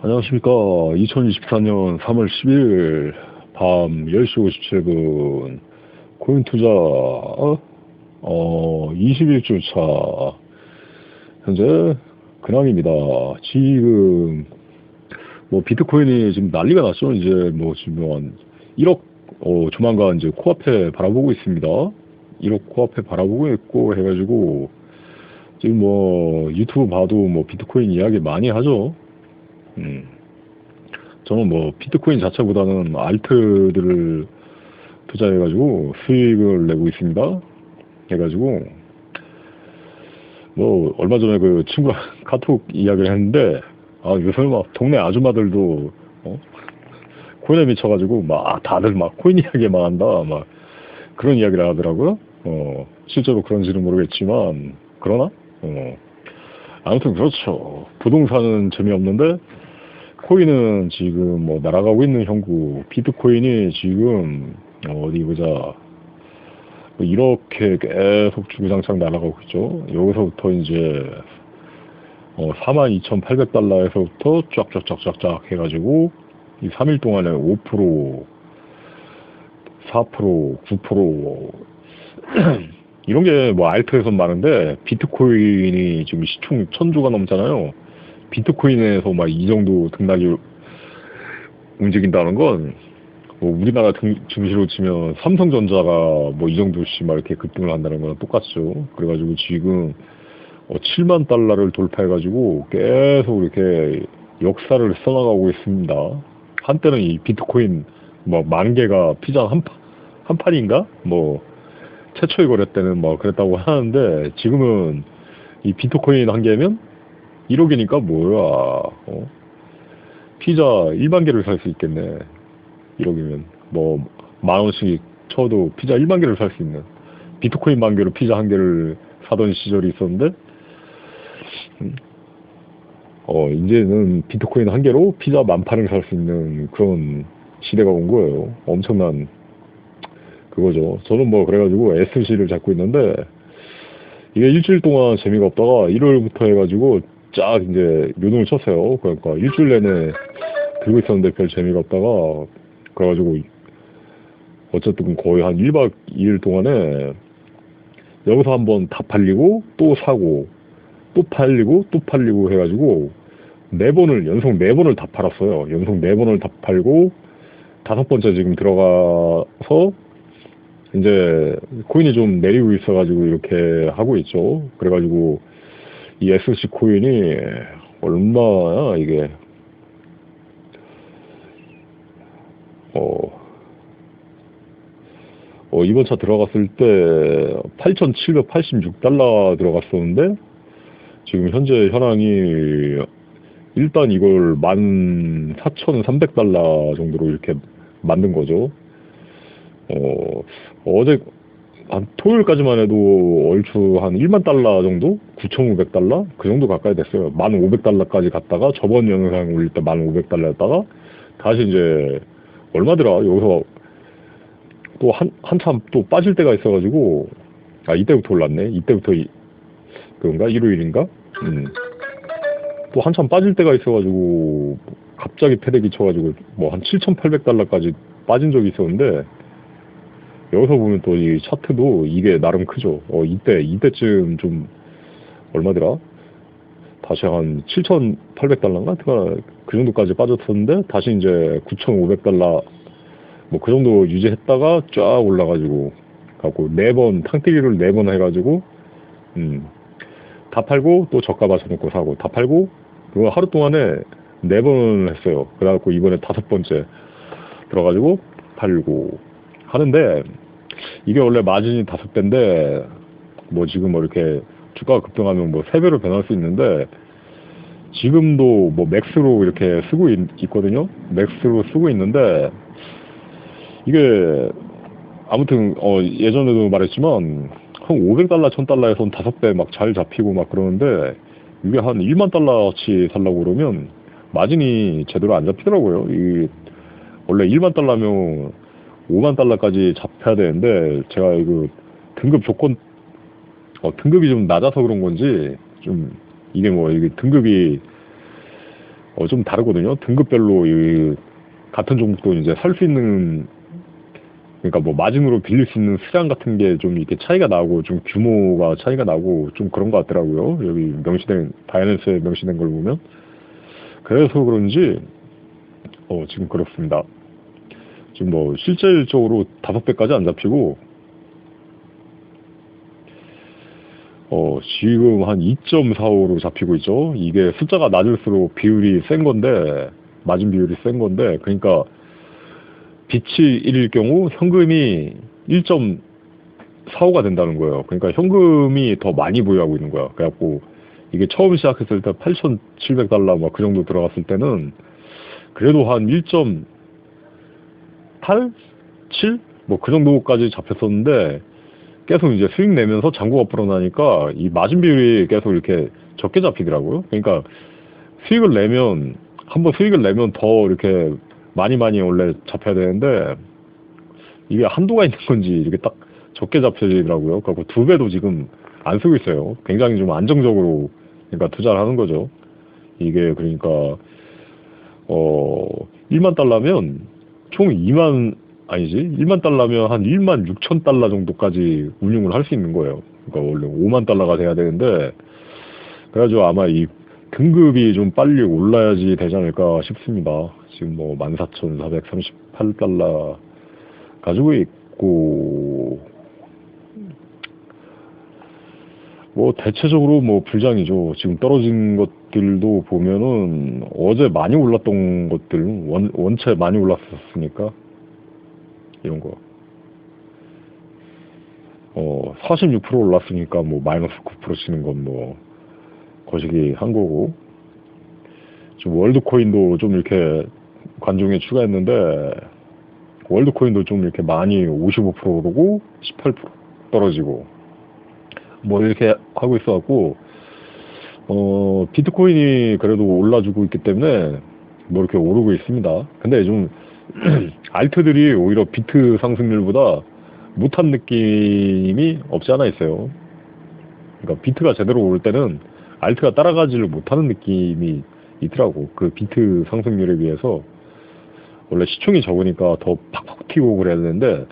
안녕하십니까. 2024년 3월 10일 밤 10시 57분 코인 투자 21주 차 현재 근황입니다. 지금 뭐 비트코인이 지금 난리가 났죠. 이제 뭐 지금 한 1억 조만간 이제 코앞에 바라보고 있습니다. 1억 코앞에 바라보고 있고 해가지고 지금 뭐 유튜브 봐도 뭐 비트코인 이야기 많이 하죠. 저는 뭐 비트코인 자체보다는 알트들을 투자해가지고 수익을 내고 있습니다. 해가지고 뭐 얼마 전에 그 친구랑 카톡 이야기를 했는데 요새 막 동네 아줌마들도 코인에 미쳐가지고 막 다들 막 코인 이야기만 한다 막 그런 이야기를 하더라고요. 실제로 그런지는 모르겠지만 그러나 아무튼 그렇죠. 부동산은 재미없는데 코인은 지금 뭐 날아가고 있는 형국, 비트코인이 지금 어디 보자. 뭐 이렇게 계속 주구장창 날아가고 있죠. 여기서부터 이제 42,800달러에서부터 쫙쫙쫙쫙쫙 해가지고 이 3일 동안에 5%, 4%, 9% 이런 게 뭐 알트에선 많은데 비트코인이 지금 시총 1000주가 넘잖아요. 비트코인에서 막 이 정도 등락이 움직인다는 건 뭐 우리나라 증시로 치면 삼성전자가 뭐 이 정도씩 막 이렇게 급등을 한다는 거랑 똑같죠. 그래가지고 지금 7만 달러를 돌파해가지고 계속 이렇게 역사를 써나가고 있습니다. 한때는 이 비트코인 뭐 10,000개가 피자 한 판인가? 뭐 최초의 거래 때는 뭐 그랬다고 하는데 지금은 이 비트코인 한 개면 1억이니까 뭐야? 피자 1만 개를 살 수 있겠네. 1억이면 뭐 10,000원씩 쳐도 피자 1만 개를 살 수 있는 비트코인 10,000개로 피자 한 개를 사던 시절이 있었는데 이제는 비트코인 한 개로 피자 10,000판을 살 수 있는 그런 시대가 온 거예요. 엄청난 그거죠. 저는 뭐 그래가지고 SC를 잡고 있는데 이게 일주일 동안 재미가 없다가 일요일부터 해가지고 쫙 이제 요동을 쳤어요. 그러니까 일주일 내내 들고 있었는데 별 재미가 없다가 그래가지고 어쨌든 거의 한 1박 2일 동안에 여기서 한번 다 팔리고 또 사고 또 팔리고 또 팔리고 해가지고 연속 4번을 다 팔았어요. 연속 4번을 다 팔고 5번째 지금 들어가서 이제 코인이 좀 내리고 있어가지고 이렇게 하고 있죠. 그래가지고 이 SC 코인이 얼마야 이게 이번 차 들어갔을 때 8,786달러 들어갔었는데 지금 현재 현황이 일단 이걸 14,300달러 정도로 이렇게 만든 거죠. 어제 한 토요일까지만 해도 얼추 한 1만 달러 정도? 9,500달러? 그 정도 가까이 됐어요. 1,500달러까지 갔다가 저번 영상 올릴 때 1,500달러였다가 다시 이제 얼마더라? 여기서 또 한참 또 빠질 때가 있어가지고 이때부터 올랐네. 이때부터 그런가? 일요일인가? 또 한참 빠질 때가 있어가지고 갑자기 패대기 쳐가지고 뭐 한 7,800달러까지 빠진 적이 있었는데 여기서 보면 또 이 차트도 이게 나름 크죠. 이때쯤 좀 얼마더라? 다시 한 7,800달러인가? 그 정도까지 빠졌었는데 다시 이제 9,500달러 뭐 그 정도 유지했다가 쫙 올라가지고 갖고 4번 탕뜨기를 4번 해가지고 다 팔고 또 저가 맞춰놓고 사고 다 팔고 그거 하루 동안에 4번을 했어요. 그래갖고 이번에 5번째 들어가지고 팔고 하는데 이게 원래 마진이 5배인데 뭐 지금 뭐 이렇게 주가가 급등하면 뭐 3배로 변할 수 있는데 지금도 뭐 맥스로 이렇게 쓰고 있거든요. 맥스로 쓰고 있는데 이게 아무튼 예전에도 말했지만 한 500달러, 1,000달러에선 5배 막 잘 잡히고 막 그러는데 이게 한 1만 달러치 살려고 그러면 마진이 제대로 안 잡히더라고요. 원래 1만 달러면 5만 달러까지 잡혀야 되는데 제가 이거 등급 조건 등급이 좀 낮아서 그런 건지 좀 이게 뭐 이게 등급이 좀 다르거든요. 등급별로 같은 종목도 이제 살 수 있는, 그러니까 뭐 마진으로 빌릴 수 있는 수량 같은 게 좀 이렇게 차이가 나고 좀 규모가 차이가 나고 좀 그런 것 같더라고요. 여기 명시된 바이낸스에 명시된 걸 보면. 그래서 그런지 지금 그렇습니다. 지금 뭐 실질적으로 5배까지 안 잡히고 지금 한 2.45로 잡히고 있죠. 이게 숫자가 낮을수록 비율이 센 건데, 마진 비율이 센 건데, 그러니까 빛이 1일 경우 현금이 1.45가 된다는 거예요. 그러니까 현금이 더 많이 보유하고 있는 거야. 그래갖고 이게 처음 시작했을 때 8,700달러 막 그 정도 들어갔을 때는 그래도 한 1.8? 7? 뭐 그 정도까지 잡혔었는데, 계속 이제 수익 내면서 잔고가 불어나니까 이 마진 비율이 계속 이렇게 적게 잡히더라고요. 그러니까 수익을 내면, 한번 수익을 내면 더 이렇게 많이 원래 잡혀야 되는데, 이게 한도가 있는 건지 이렇게 딱 적게 잡혀지더라고요. 그래서 2배도 지금 안 쓰고 있어요. 굉장히 좀 안정적으로 그러니까 투자를 하는 거죠. 이게 그러니까 1만 달러면 총 1만 달러면 한 1만 6천 달러 정도까지 운용을 할 수 있는 거예요. 그러니까 원래 5만 달러가 돼야 되는데, 그래가지고 아마 이 등급이 좀 빨리 올라야지 되지 않을까 싶습니다. 지금 뭐 14,438달러 가지고 있고, 뭐 대체적으로 뭐 불장이죠. 지금 떨어진 것들도 보면은 어제 많이 올랐던 것들, 원체 많이 올랐었으니까 이런 거 46% 올랐으니까 뭐 마이너스 9% 치는 건 뭐 거시기 한 거고, 지금 월드코인도 좀 이렇게 관중에 추가했는데, 월드코인도 좀 이렇게 많이 55% 오르고 18% 떨어지고 뭐 이렇게 하고 있어갖고, 비트코인이 그래도 올라주고 있기 때문에 뭐 이렇게 오르고 있습니다. 근데 좀 알트들이 오히려 비트 상승률보다 못한 느낌이 없지 않아 있어요. 그러니까 비트가 제대로 오를 때는 알트가 따라가지를 못하는 느낌이 있더라고. 그 비트 상승률에 비해서 원래 시총이 적으니까 더 팍팍 튀고 그래야 되는데,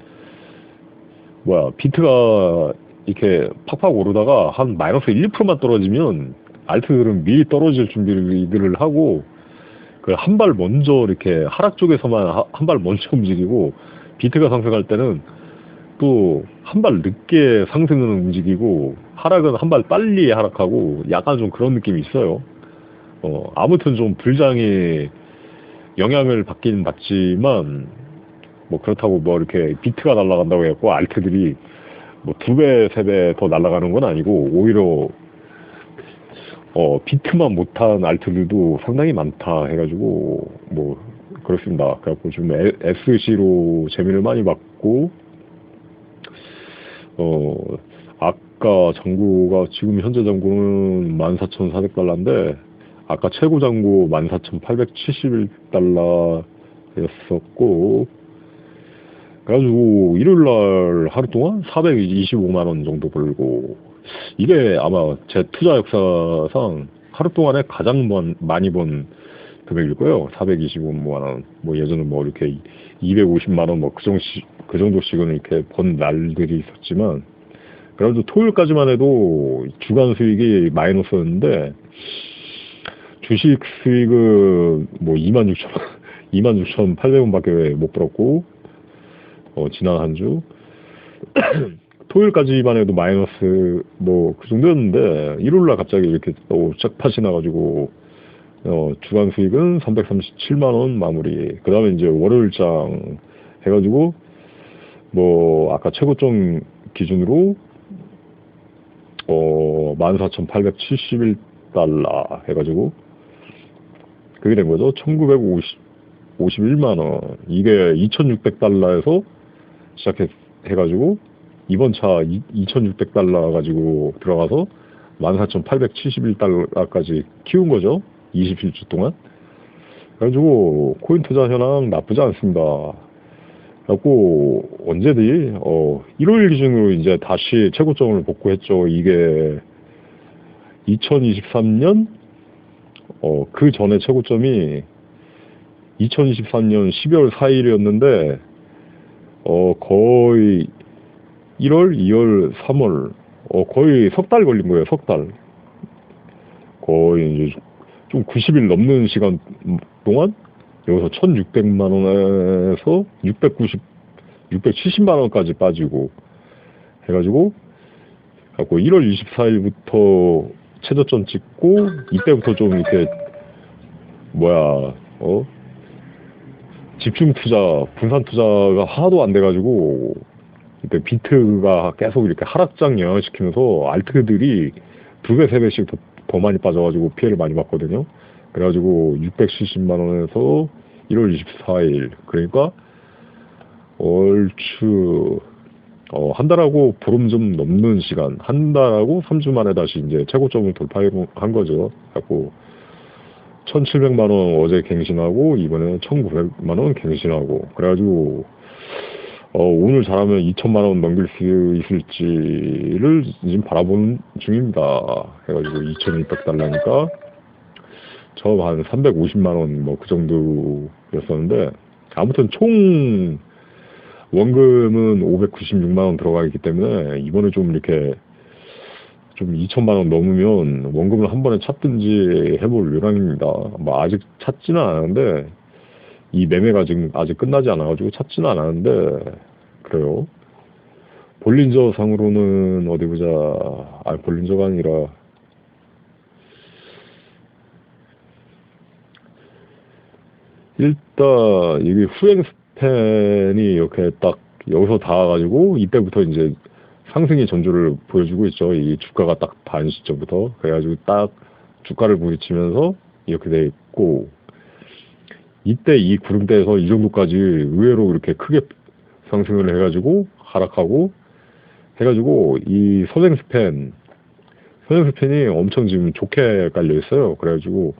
비트가 이렇게 팍팍 오르다가 한 마이너스 1, 2%만 떨어지면 알트들은 미리 떨어질 준비를 하고, 그 한 발 먼저 이렇게 하락 쪽에서만 한 발 먼저 움직이고, 비트가 상승할 때는 또 한 발 늦게 상승은 움직이고 하락은 한 발 빨리 하락하고, 약간 좀 그런 느낌이 있어요. 아무튼 좀 불장이 영향을 받긴 받지만, 뭐 그렇다고 뭐 이렇게 비트가 날아간다고 해갖고 알트들이 뭐 2배, 3배 더 날아가는 건 아니고, 오히려 비트만 못한 알트들도 상당히 많다 해가지고 뭐 그렇습니다. 그래갖고 지금 SC로 재미를 많이 받고, 아까 잔고가, 지금 현재 잔고는 14,400달러인데 아까 최고 잔고 14,871달러였었고, 그래가지고 일요일날 하루 동안 425만원 정도 벌고, 이게 아마 제 투자 역사상 하루 동안에 가장 많이 번 금액일 거예요. 425만원. 뭐 예전에 뭐 이렇게 250만원 뭐 그 정도씩은 이렇게 번 날들이 있었지만, 그래도 토요일까지만 해도 주간 수익이 마이너스였는데, 주식 수익은 뭐 26,800원밖에 못 벌었고, 지난 한 주 토요일까지만 해도 마이너스 뭐 그 정도였는데, 일요일날 갑자기 이렇게 또 짝팟이 나가지고 주간 수익은 337만원 마무리. 그 다음에 이제 월요일장 해가지고 뭐 아까 최고점 기준으로 14,871달러 해가지고 그게 된 거죠. 1,951만원. 이게 2,600달러에서 시작해가지고 이번 차 2,600달러 가지고 들어가서 14,871달러까지 키운 거죠. 27주 동안. 그래가지고 코인 투자 현황 나쁘지 않습니다. 그래갖고 언제지? 일요일 기준으로 이제 다시 최고점을 복구했죠. 이게 2023년 그 전에 최고점이 2023년 12월 4일이었는데, 거의 1월, 2월, 3월, 거의 석 달 걸린 거예요, 석 달. 거의 이제 좀 90일 넘는 시간 동안 여기서 1,600만 원에서 670만 원까지 빠지고 해가지고, 갖고 1월 24일부터 최저점 찍고, 이때부터 좀 이렇게, 집중 투자, 분산 투자가 하나도 안 돼가지고, 이때 비트가 계속 이렇게 하락장 영향시키면서 알트들이 2배, 3배씩 더 많이 빠져가지고 피해를 많이 봤거든요. 그래가지고 670만 원에서 1월 24일, 그러니까 얼추 한 달하고 보름 좀 넘는 시간, 한 달하고 3주 만에 다시 이제 최고점을 돌파한 거죠. 그래갖고 1,700만 원 어제 갱신하고 이번에 1,900만 원 갱신하고, 그래가지고 오늘 잘하면 2천만 원 넘길 수 있을지를 지금 바라보는 중입니다. 해가지고 2,200달러니까 처음 한 350만 원 뭐 그 정도였었는데, 아무튼 총 원금은 596만 원 들어가 있기 때문에 이번에 좀 이렇게 좀 2천만 원 넘으면 원금을 한 번에 찾든지 해볼 요량입니다. 뭐 아직 찾지는 않았는데, 이 매매가 지금 아직 끝나지 않아가지고 찾지는 않았는데, 그래요. 볼린저 상으로는 어디 보자. 볼린저가 아니라, 일단 이게 후행 스팬이 이렇게 딱 여기서 닿아가지고 이때부터 이제 상승의 전조를 보여주고 있죠. 이 주가가 딱 반 시점부터. 그래가지고 딱 주가를 부딪히면서 이렇게 돼 있고, 이때 이 구름대에서 이 정도까지 의외로 이렇게 크게 상승을 해가지고 하락하고 해가지고, 이 선행스팬이 엄청 지금 좋게 깔려 있어요. 그래가지고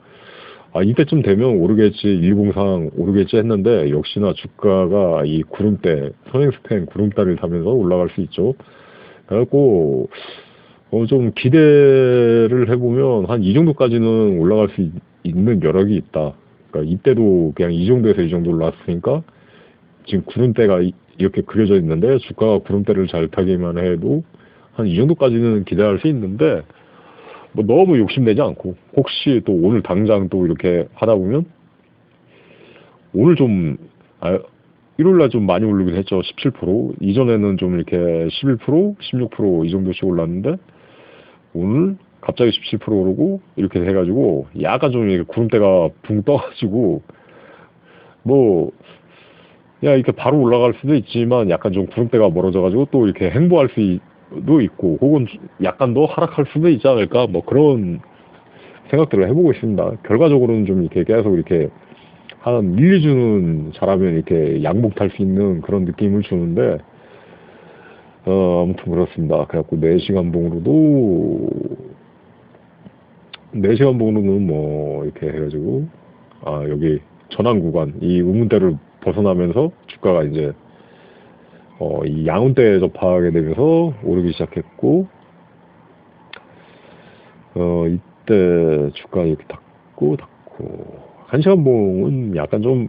이때쯤 되면 오르겠지, 일봉상 오르겠지 했는데, 역시나 주가가 이 구름대, 선행스팬 구름대를 타면서 올라갈 수 있죠. 그래갖고 좀 기대를 해보면 한 이 정도까지는 올라갈 수 있는 여력이 있다. 그러니까 이때도 그냥 이 정도에서 이 정도 올랐으니까 지금 구름대가 이렇게 그려져 있는데, 주가가 구름대를 잘 타기만 해도 한 이 정도까지는 기대할 수 있는데, 뭐 너무 욕심내지 않고, 혹시 또 오늘 당장 또 이렇게 하다 보면, 오늘 좀 1월날 좀 많이 오르긴 했죠. 17%. 이전에는 좀 이렇게 11%, 16% 이 정도씩 올랐는데, 오늘 갑자기 17% 오르고 이렇게 해가지고 약간 좀 이렇게 구름대가 붕 떠가지고, 뭐 이렇게 바로 올라갈 수도 있지만 약간 좀 구름대가 멀어져가지고 또 이렇게 행보할 수도 있고, 혹은 약간 더 하락할 수도 있지 않을까, 뭐 그런 생각들을 해보고 있습니다. 결과적으로는 좀 이렇게 계속 이렇게 한 1, 2주는 잘하면 이렇게 양복 탈 수 있는 그런 느낌을 주는데, 아무튼 그렇습니다. 그래갖고 4시간 봉으로는 뭐 이렇게 해가지고, 여기 전환 구간, 이 우문대를 벗어나면서 주가가 이제 이 양운대에 접하게 되면서 오르기 시작했고, 이때 주가 이렇게 닫고 1시간 봉은 약간 좀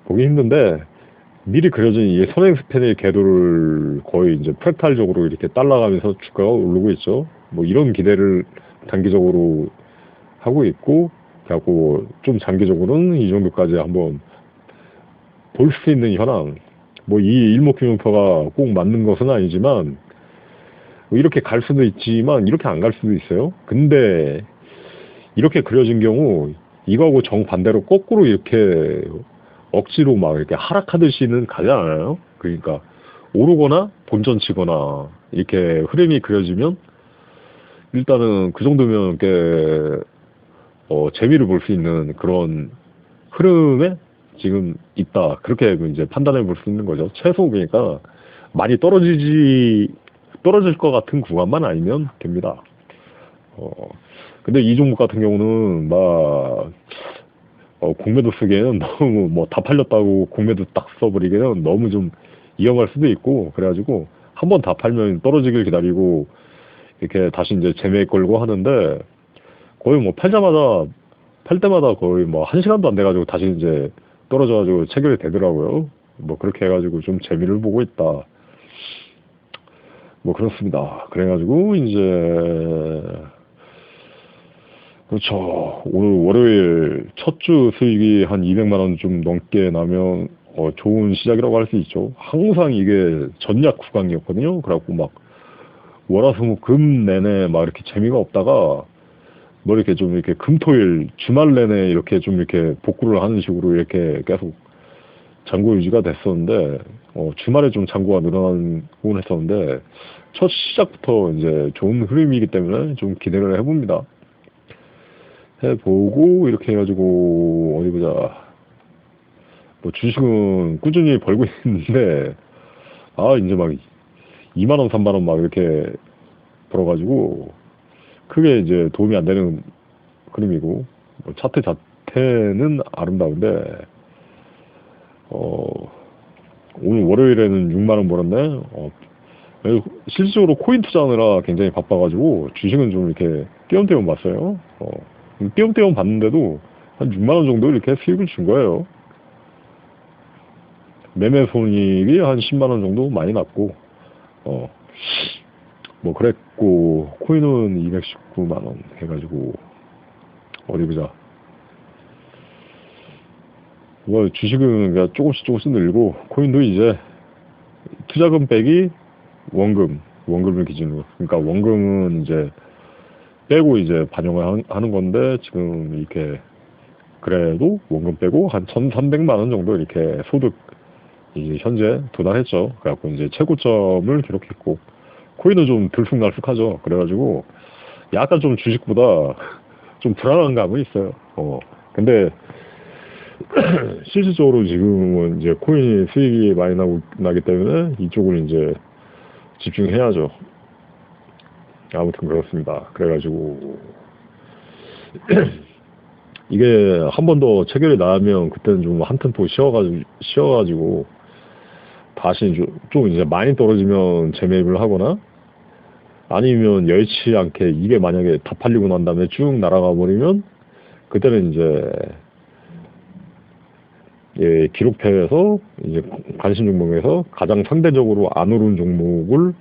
보기 힘든데, 미리 그려진 이 선행스팬의 궤도를 거의 이제 프랙탈적으로 이렇게 따라가면서 주가가 오르고 있죠. 뭐 이런 기대를 단기적으로 하고 있고, 그래갖고 좀 장기적으로는 이 정도까지 한번 볼 수 있는 현황, 뭐 이 일목균형표가 꼭 맞는 것은 아니지만, 뭐 이렇게 갈 수도 있지만 이렇게 안 갈 수도 있어요. 근데 이렇게 그려진 경우 이거하고 정반대로 거꾸로 이렇게 억지로 막 이렇게 하락하듯이는 가지 않아요. 그러니까 오르거나 본전 치거나 이렇게 흐름이 그려지면, 일단은 그 정도면 꽤 재미를 볼 수 있는 그런 흐름에 지금 있다. 그렇게 이제 판단해 볼 수 있는 거죠. 최소 그러니까 많이 떨어질 것 같은 구간만 아니면 됩니다. 근데 이 종목 같은 경우는 막 공매도 쓰기에는 너무 뭐 다 팔렸다고 공매도 딱 써버리기에는 너무 좀 위험할 수도 있고, 그래가지고 한번 다 팔면 떨어지길 기다리고 이렇게 다시 이제 재매 걸고 하는데, 거의 뭐 팔자마자 팔 때마다 거의 뭐 1시간도 안 돼가지고 다시 이제 떨어져가지고 체결이 되더라고요. 뭐 그렇게 해가지고 좀 재미를 보고 있다. 뭐 그렇습니다. 그래가지고 이제 그렇죠. 오늘 월요일 첫 주 수익이 한 200만 원 좀 넘게 나면 좋은 시작이라고 할 수 있죠. 항상 이게 전략 구간이었거든요. 그래갖고 막 월화수목 금 내내 막 이렇게 재미가 없다가 뭐 이렇게 좀 이렇게 금토일 주말 내내 이렇게 좀 이렇게 복구를 하는 식으로 이렇게 계속 잔고 유지가 됐었는데 주말에 좀 잔고가 늘어나곤 했었는데 첫 시작부터 이제 좋은 흐름이기 때문에 좀 기대를 해봅니다. 해보고 이렇게 해가지고 어디 보자. 뭐 주식은 꾸준히 벌고 있는데 이제 막 2만 원, 3만 원 막 이렇게 벌어가지고 크게 이제 도움이 안 되는 흐름이고 뭐 차트 자체는 아름다운데 오늘 월요일에는 6만 원 벌었네. 실질적으로 코인 투자하느라 굉장히 바빠가지고 주식은 좀 이렇게 띄엄띄엄 봤어요. 띄엄띄엄 봤는데도 한 6만 원 정도 이렇게 수익을 준 거예요. 매매 손익이 한 10만 원 정도 많이 났고, 뭐 그랬고 코인은 219만 원 해가지고 어디 보자. 뭐 주식은 그냥 조금씩 늘고 코인도 이제 투자금 빼기 원금을 기준으로. 그러니까 원금은 이제 빼고 이제 반영을 하는 건데 지금 이렇게 그래도 원금 빼고 한 1,300만 원 정도 이렇게 소득 이제 현재 도달했죠. 그래갖고 이제 최고점을 기록했고 코인은 좀 들쑥날쑥하죠. 그래가지고 약간 좀 주식보다 좀 불안한 감은 있어요. 근데 실질적으로 지금은 이제 코인이 수익이 많이 나기 때문에 이쪽을 이제 집중해야죠. 아무튼 그렇습니다. 그래가지고 이게 한 번 더 체결이 나면 그때는 좀 한 템포 쉬어가지고 다시 좀 이제 많이 떨어지면 재매입을 하거나 아니면 여의치 않게 이게 만약에 다 팔리고 난 다음에 쭉 날아가 버리면 그때는 이제 기록표에서 이제 관심 종목에서 가장 상대적으로 안 오른 종목을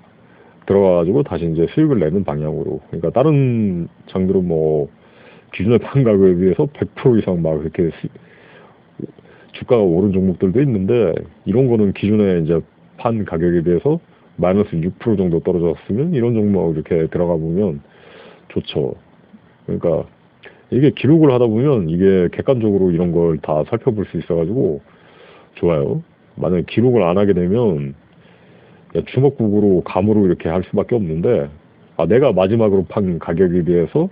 들어가가지고 다시 이제 수익을 내는 방향으로. 그러니까 다른 장들은 뭐 기존의 판 가격에 비해서 100% 이상 막 이렇게 주가가 오른 종목들도 있는데 이런 거는 기존에 이제 판 가격에 비해서 마이너스 6% 정도 떨어졌으면 이런 종목 이렇게 들어가 보면 좋죠. 그러니까 이게 기록을 하다 보면 이게 객관적으로 이런 걸 다 살펴볼 수 있어가지고 좋아요. 만약에 기록을 안 하게 되면 주먹국으로 감으로 이렇게 할 수밖에 없는데 내가 마지막으로 판 가격에 비해서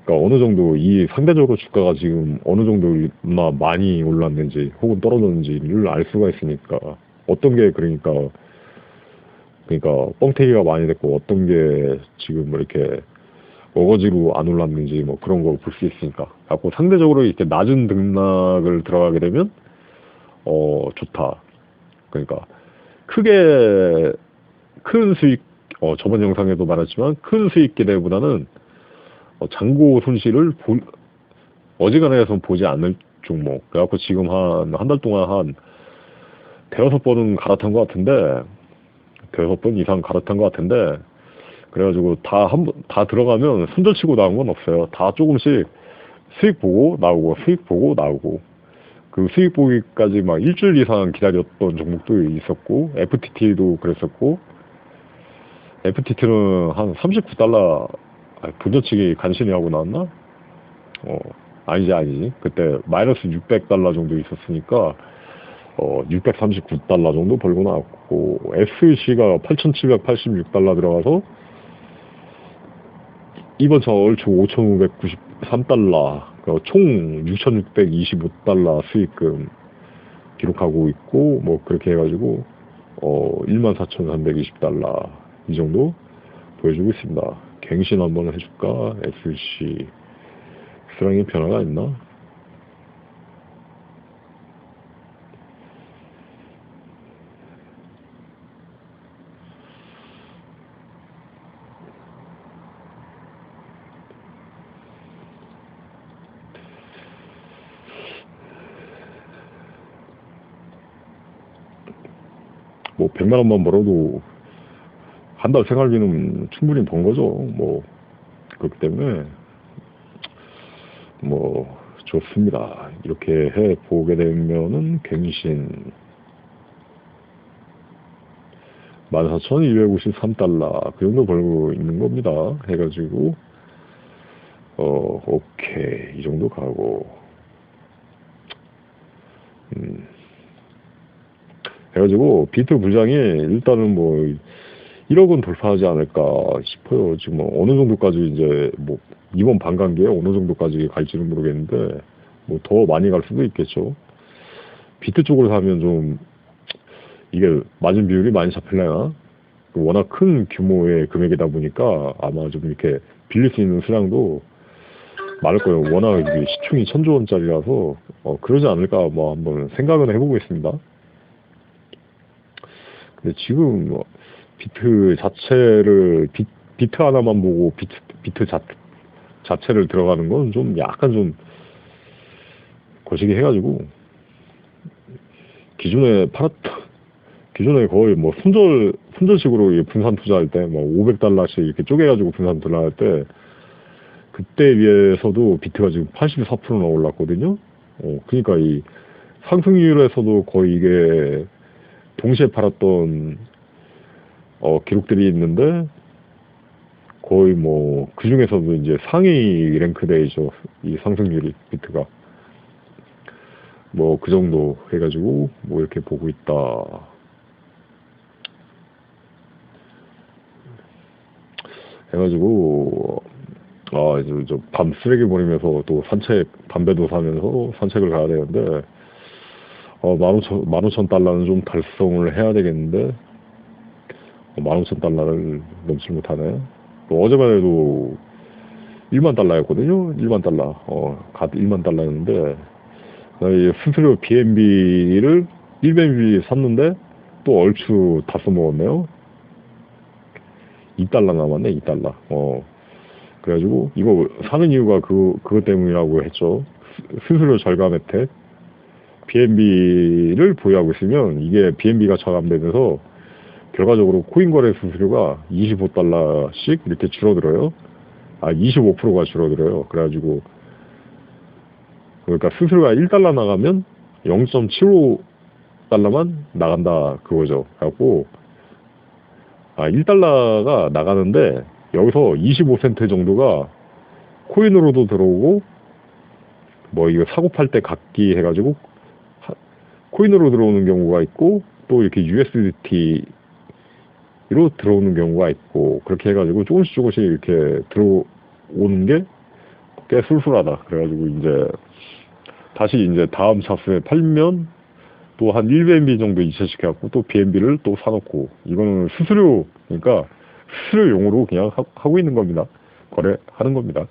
그러니까 어느 정도 이 상대적으로 주가가 지금 어느 정도나 많이 올랐는지 혹은 떨어졌는지를 알 수가 있으니까 어떤 게 그러니까 뻥튀기가 많이 됐고 어떤 게 지금 뭐 이렇게 어거지로 안 올랐는지 뭐 그런 거 볼 수 있으니까 갖고 상대적으로 이렇게 낮은 등락을 들어가게 되면 좋다. 그러니까 크게 큰 수익 저번 영상에도 말했지만 큰 수익 기대보다는 잔고 손실을 어지간해서 보지 않을 종목. 그래갖고 지금 한 달 동안 한 대여섯 번은 갈아탄 것 같은데 대여섯 번 이상 갈아탄 것 같은데 그래가지고 다 들어가면 손절치고 나온 건 없어요. 다 조금씩 수익 보고 나오고 수익 보고 나오고 그 수익 보기까지 막 일주일 이상 기다렸던 종목도 있었고 FTT도 그랬었고 FTT는 한 39달러 분전치기 간신히 하고 나왔나? 아니지. 그때 마이너스 600달러 정도 있었으니까 639달러 정도 벌고 나왔고 SC가 8,786달러 들어가서 이번 차 얼추 5,593달러 총 6,625달러 수익금 기록하고 있고 뭐 그렇게 해가지고 14,320달러 이 정도 보여주고 있습니다. 갱신 한번 해줄까? SC 스랑의 변화가 있나? 뭐 100만 원만 벌어도 한 달 생활비는 충분히 번 거죠. 뭐 그렇기 때문에 뭐 좋습니다. 이렇게 해 보게 되면은 갱신 14,253달러 그 정도 벌고 있는 겁니다. 해가지고 오케이 이 정도 가고 해가지고 비트 부장이 일단은 뭐 1억은 돌파하지 않을까 싶어요. 지금 뭐 어느 정도까지 이제 뭐 이번 반감기에 어느 정도까지 갈지는 모르겠는데 뭐 더 많이 갈 수도 있겠죠. 비트 쪽으로 사면 좀 이게 마진 비율이 많이 잡힐려나? 워낙 큰 규모의 금액이다 보니까 아마 좀 이렇게 빌릴 수 있는 수량도 많을 거예요. 워낙 이게 시총이 1,000조 원짜리라서 그러지 않을까 뭐 한번 생각은 해보고 있습니다. 근데 지금 뭐 비트 자체를 비트 하나만 보고 비트 자체를 들어가는 건 좀 약간 좀 거시기 해가지고 기존에 거의 뭐 손절식으로 분산 투자할 때 뭐 500달러씩 이렇게 쪼개가지고 분산 투자할 때 그때에 비해서도 비트가 지금 84%나 올랐거든요. 그러니까 이 상승률에서도 거의 이게 동시에 팔았던 기록들이 있는데 거의 뭐 그 중에서도 이제 상위 랭크대이죠. 이 상승률이 비트가 뭐 그 정도 해가지고 뭐 이렇게 보고 있다. 해가지고 이제 밤 쓰레기 버리면서 또 담배도 사면서 산책을 가야 되는데 15,000달러는 좀 달성을 해야 되겠는데 15,000달러를 넘지 못하네. 또 어제만 해도 1만 달러였거든요. 1만 달러. 갓 1만 달러였는데 수수료 BNB를 1BNB 샀는데 또 얼추 다 써먹었네요. 2달러 남았네. 2달러. 그래가지고 이거 사는 이유가 그것 때문이라고 했죠. 수수료 절감 혜택. BNB를 보유하고 있으면 이게 BNB가 저감되면서 결과적으로 코인 거래 수수료가 25달러씩 이렇게 줄어들어요. 25%가 줄어들어요. 그래가지고 그러니까 수수료가 1달러 나가면 0.75달러만 나간다 그거죠. 그래갖고 1달러가 나가는데 여기서 25센트 정도가 코인으로도 들어오고 뭐 이거 사고 팔 때 각기 해가지고 코인으로 들어오는 경우가 있고 또 이렇게 USDT로 들어오는 경우가 있고 그렇게 해가지고 조금씩 이렇게 들어오는 게 꽤 술술하다. 그래가지고 이제 다시 이제 다음 차수에 팔면 또 한 1BNB 정도 이체시켜갖고 또 BNB를 또 사놓고 이거는 수수료 그러니까 수수료용으로 그냥 하고 있는 겁니다. 거래하는 겁니다.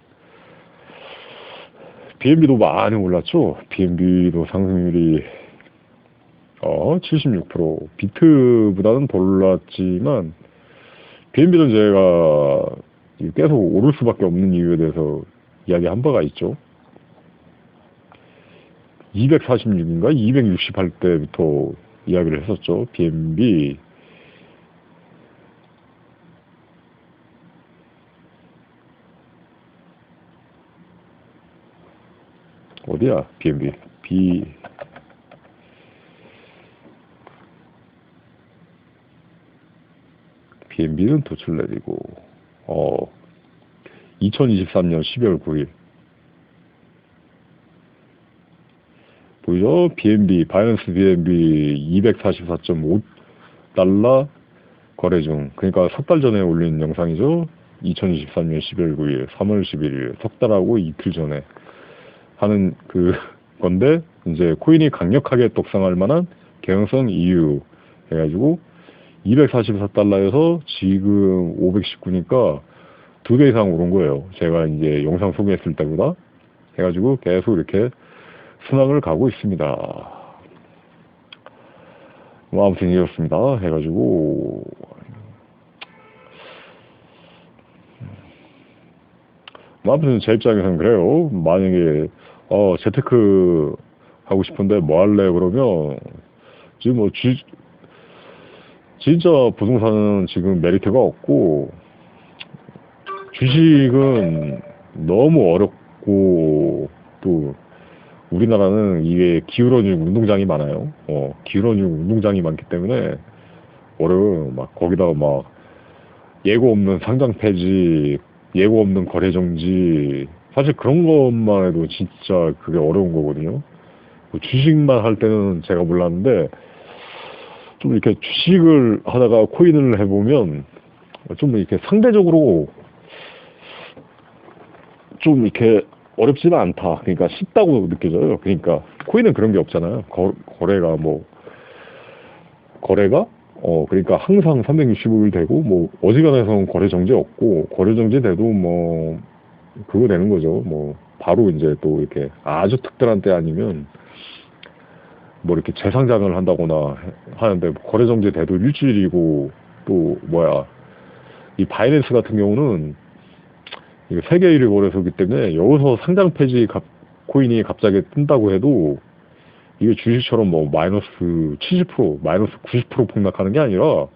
BNB도 많이 올랐죠. BNB도 상승률이 76% 비트보다는 덜 올랐지만 BNB는 제가 계속 오를 수밖에 없는 이유에 대해서 이야기한 바가 있죠. 246인가 268 때부터 이야기를 했었죠. BNB 어디야? BNB BNB는 도출 내리고 2023년 12월 9일 보이죠? BNB 바이낸스 BNB 244.5달러 거래 중. 그러니까 석 달 전에 올린 영상이죠. 2023년 12월 9일 3월 11일 석 달하고 이틀 전에 하는 그 건데 이제 코인이 강력하게 떡상할 만한 경영성 이유 해가지고 244달러에서 지금 519니까 2배 이상 오른 거예요. 제가 이제 영상 소개했을 때보다 해가지고 계속 이렇게 순항을 가고 있습니다. 뭐 아무튼 이렇습니다. 해가지고 뭐 아무튼 제 입장에서는 그래요. 만약에 재테크 하고 싶은데 뭐 할래 그러면 지금 뭐 진짜 부동산은 지금 메리트가 없고, 주식은 너무 어렵고, 또 우리나라는 이게 기울어진 운동장이 많아요. 기울어진 운동장이 많기 때문에 어려워요. 막 거기다가 막 예고 없는 상장 폐지, 예고 없는 거래 정지, 사실 그런 것만 해도 진짜 그게 어려운 거거든요. 뭐 주식만 할 때는 제가 몰랐는데 좀 이렇게 주식을 하다가 코인을 해보면 좀 이렇게 상대적으로 좀 이렇게 어렵지는 않다. 그러니까 쉽다고 느껴져요. 그러니까 코인은 그런 게 없잖아요. 거래가 뭐 거래가 그러니까 항상 365일 되고 뭐 어지간해서는 거래 정지 없고 거래 정지 돼도 뭐 그거 되는 거죠. 뭐 바로 이제 또 이렇게 아주 특별한 때 아니면 뭐 이렇게 재상장을 한다거나 하는데 거래 정지 돼도 일주일이고 또 뭐야 이 바이낸스 같은 경우는 이게 세계 1위 거래소이기 때문에 여기서 상장 폐지 코인이 갑자기 뜬다고 해도 이게 주식처럼 뭐 마이너스 70%, 마이너스 90% 폭락하는 게 아니라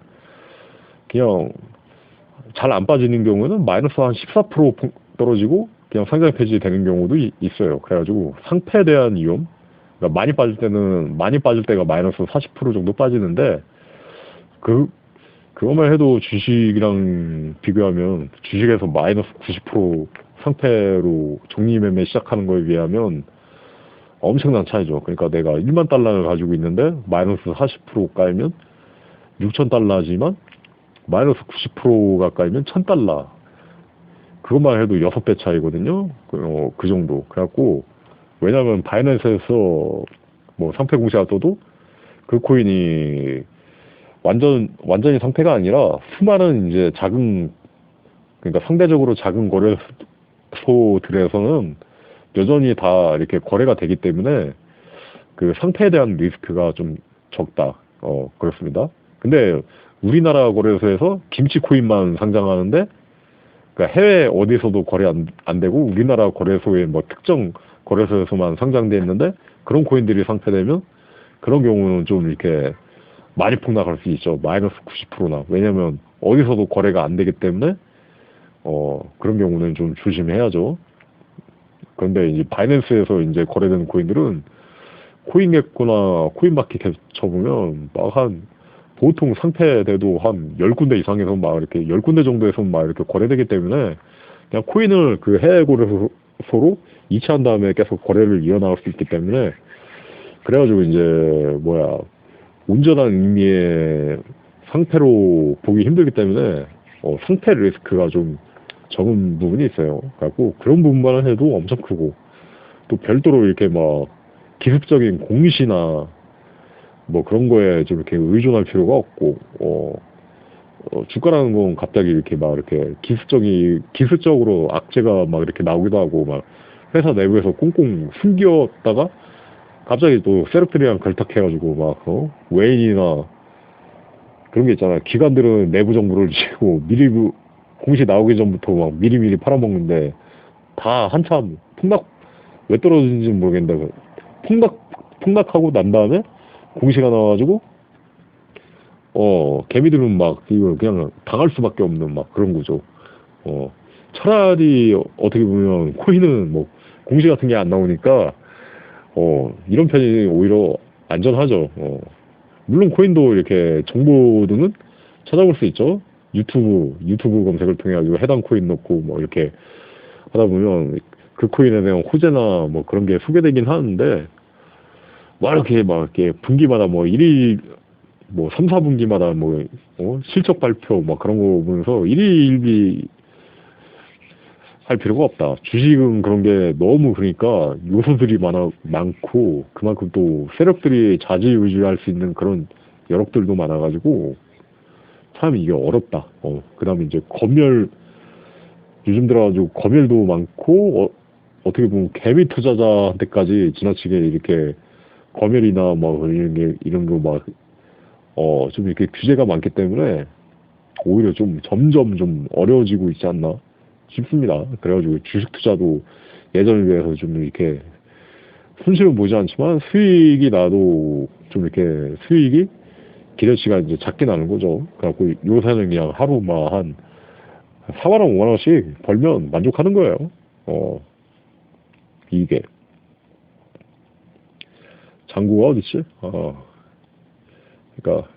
그냥 잘 안 빠지는 경우는 마이너스 한 14% 떨어지고 그냥 상장 폐지되는 경우도 있어요. 그래가지고 상패에 대한 위험, 그러니까 많이 빠질 때가 마이너스 40% 정도 빠지는데 그것만 해도 주식이랑 비교하면 주식에서 마이너스 90% 상패로 종리매매 시작하는 거에 비하면 엄청난 차이죠. 그러니까 내가 1만 달러를 가지고 있는데 마이너스 40% 까이면 6천 달러지만 마이너스 90%가 까이면 1000달러. 그것만 해도 6배 차이거든요. 그 정도. 그래갖고 왜냐면 바이낸스에서 뭐 상패 공시가 떠도 그 코인이 완전히 상패가 아니라 수많은 이제 그러니까 상대적으로 작은 거래소들에서는 여전히 다 이렇게 거래가 되기 때문에 그 상패에 대한 리스크가 좀 적다. 그렇습니다. 근데 우리나라 거래소에서 김치 코인만 상장하는데 그러니까 해외 어디서도 거래 안 되고 우리나라 거래소에 뭐 특정 거래소에서만 상장돼 있는데 그런 코인들이 상패되면 그런 경우는 좀 이렇게 많이 폭락할 수 있죠. 마이너스 90%나. 왜냐면 어디서도 거래가 안 되기 때문에 그런 경우는 좀 조심해야죠. 그런데 이제 바이낸스에서 이제 거래되는 코인들은 코인게코나 코인마켓캡 쳐보면 막 보통 상패돼도 한 10군데 이상에서 막 이렇게 10군데 정도에서 막 이렇게 거래되기 때문에 그냥 코인을 그 해외 거래소로 이체한 다음에 계속 거래를 이어나갈 수 있기 때문에 그래가지고 이제 온전한 의미의 상패로 보기 힘들기 때문에 상패 리스크가 좀 적은 부분이 있어요. 그래갖고 그런 부분만 해도 엄청 크고 또 별도로 이렇게 막 기습적인 공시나 뭐 그런 거에 좀 이렇게 의존할 필요가 없고 주가라는 건 갑자기 이렇게 막 이렇게 기습적으로 악재가 막 이렇게 나오기도 하고 막 회사 내부에서 꽁꽁 숨겼다가 갑자기 또 세력들이랑 결탁해가지고 막 외인이나 그런 게 있잖아요. 기관들은 내부 정보를 지고 미리 공시 나오기 전부터 막 미리미리 팔아먹는데 다 한참 왜 떨어진지 모르겠는데 폭락하고 난 다음에 공시가 나와가지고 개미들은 막 이거 그냥 당할 수밖에 없는 막 그런 거죠. 차라리 어떻게 보면 코인은 뭐 공시 같은 게 안 나오니까 이런 편이 오히려 안전하죠. 물론 코인도 이렇게 정보 등은 찾아볼 수 있죠. 유튜브 검색을 통해 가지고 해당 코인 넣고 뭐 이렇게 하다 보면 그 코인에 대한 호재나 뭐 그런 게 소개되긴 하는데 막 이렇게 분기마다 뭐 1일 뭐 3, 4분기마다 뭐 실적 발표 막 그런 거 보면서 일희일비 할 필요가 없다. 주식은 그런 게 너무 그러니까 요소들이 많고 그만큼 또 세력들이 좌지우지할 수 있는 그런 여력들도 많아가지고 참 이게 어렵다. 그다음에 이제 요즘 들어가지고 검열도 많고 어떻게 보면 개미 투자자한테까지 지나치게 이렇게 검열이나 뭐 이런 거 막 좀 이렇게 규제가 많기 때문에 오히려 좀 점점 좀 어려워지고 있지 않나 싶습니다. 그래가지고 주식 투자도 예전에 비해서 좀 이렇게 손실은 보지 않지만 수익이 나도 좀 이렇게 수익이 기대치가 이제 작게 나는 거죠. 그래갖고 요새는 그냥 하루 막 한 4만 원, 5만 원씩 벌면 만족하는 거예요. 어, 이게 장구가 어딨지? 그러니까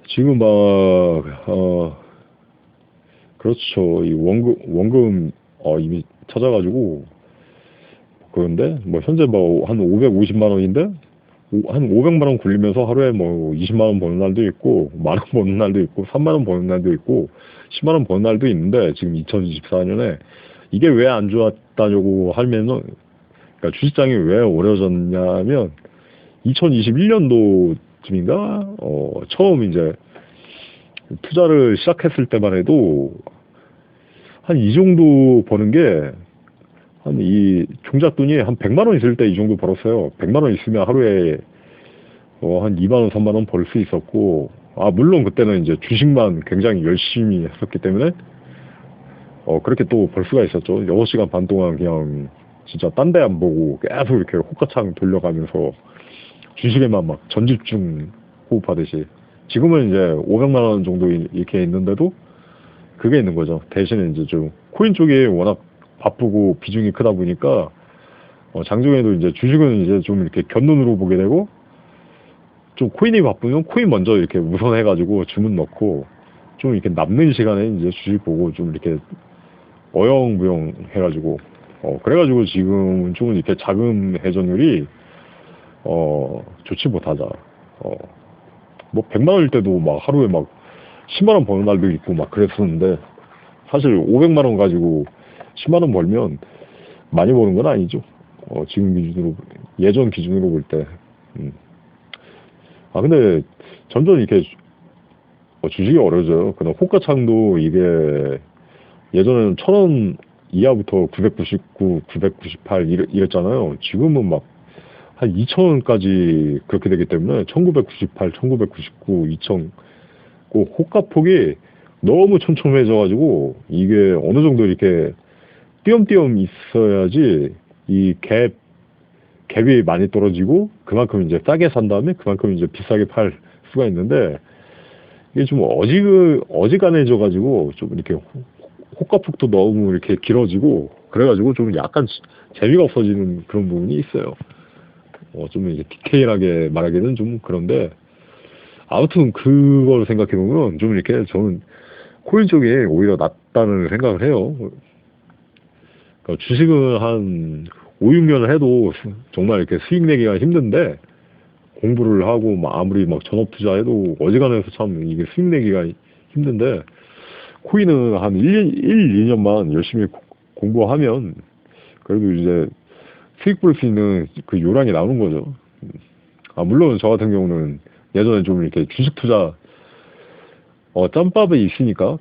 지금 막 그렇죠. 이 원금 이미 찾아가지고 그런데 뭐 현재 뭐 한 550만 원인데 한 500만 원 굴리면서 하루에 뭐 20만 원 버는 날도 있고 만 원 버는 날도 있고 3만 원 버는 날도 있고 10만 원 버는 날도 있는데 지금 2024년에 이게 왜 안 좋았다고 하면은 그러니까 주식장이 왜 어려워졌냐면 2021년도쯤인가 처음 이제 투자를 시작했을 때만 해도 한 이 정도 버는 게 한 이 종잣돈이 한 100만 원 있을 때 이 정도 벌었어요. 100만 원 있으면 하루에 한 2만 원, 3만 원 벌 수 있었고 물론 그때는 이제 주식만 굉장히 열심히 했었기 때문에 그렇게 또 벌 수가 있었죠. 6시간 반 동안 그냥 진짜 딴 데 안 보고 계속 이렇게 호가창 돌려가면서 주식에만 막 전집중 호흡하듯이 지금은 이제 500만 원 정도 이렇게 있는데도 그게 있는 거죠. 대신에 이제 좀 코인 쪽이 워낙 바쁘고 비중이 크다 보니까 장중에도 이제 주식은 이제 좀 이렇게 곁눈으로 보게 되고 좀 코인이 바쁘면 코인 먼저 이렇게 우선해가지고 주문 넣고 좀 이렇게 남는 시간에 이제 주식 보고 좀 이렇게 어영부영 해가지고 그래가지고 지금은 좀 이렇게 자금 회전율이 좋지 못하자. 뭐 100만 원일 때도 막 하루에 막 10만 원 버는 날도 있고 막 그랬었는데 사실 500만 원 가지고 10만 원 벌면 많이 버는 건 아니죠. 지금 기준으로 예전 기준으로 볼 때. 근데 점점 이렇게 주식이 어려져요. 그냥 호가창도 이게 예전에는 1,000원 이하부터 999, 998 이랬잖아요. 지금은 막 한 2,000원까지 그렇게 되기 때문에 1998, 1999, 2,000 그 호가폭이 너무 촘촘해져가지고 이게 어느 정도 이렇게 띄엄띄엄 있어야지 이 갭이 많이 떨어지고 그만큼 이제 싸게 산 다음에 그만큼 이제 비싸게 팔 수가 있는데 이게 좀 어지간해져가지고 좀 이렇게 호가폭도 너무 이렇게 길어지고 그래가지고 좀 약간 재미가 없어지는 그런 부분이 있어요. 좀 이제 디테일하게 말하기는 좀 그런데 아무튼 그걸 생각해보면 좀 이렇게 저는 코인 쪽이 오히려 낫다는 생각을 해요. 그러니까 주식은 한 5, 6년을 해도 정말 이렇게 수익 내기가 힘든데 공부를 하고 아무리 막 전업 투자해도 어지간해서 참 이게 수익 내기가 힘든데 코인은 한 2년만 열심히 공부하면 그래도 이제 수익 볼 수 있는 그 요량이 나오는 거죠. 물론 저 같은 경우는 예전에 좀 이렇게 주식 투자 짬밥에 있으니까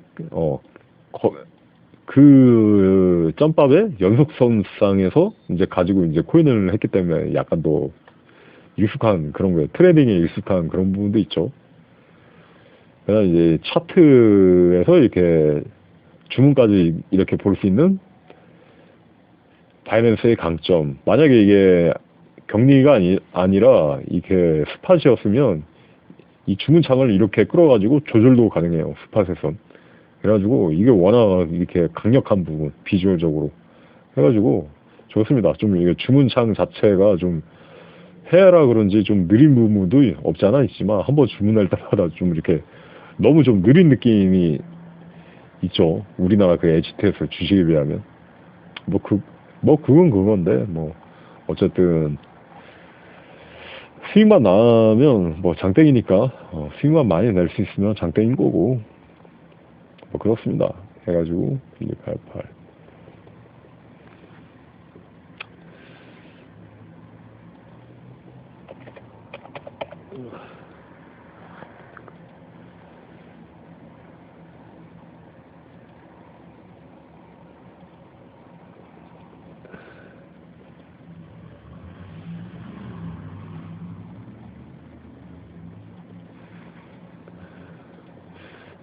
그 짬밥의 연속선상에서 이제 가지고 이제 코인을 했기 때문에 약간 더 익숙한 그런 거예요. 트레이딩에 익숙한 그런 부분도 있죠. 그다음 이제 차트에서 이렇게 주문까지 이렇게 볼 수 있는 바이낸스의 강점. 만약에 이게 격리가 아니라 이렇게 스팟이었으면 이 주문창을 이렇게 끌어가지고 조절도 가능해요. 스팟에선. 그래가지고 이게 워낙 이렇게 강력한 부분, 비주얼적으로. 해가지고 좋습니다. 좀 이게 주문창 자체가 좀 해야라 그런지 좀 느린 부분도 없지 않아 있지만 한번 주문할 때마다 좀 이렇게 너무 좀 느린 느낌이 있죠. 우리나라 그 HTS 주식에 비하면. 그건 그건데, 어쨌든, 수익만 나면, 장땡이니까, 수익만 많이 낼 수 있으면 장땡인 거고, 그렇습니다. 해가지고, 1288.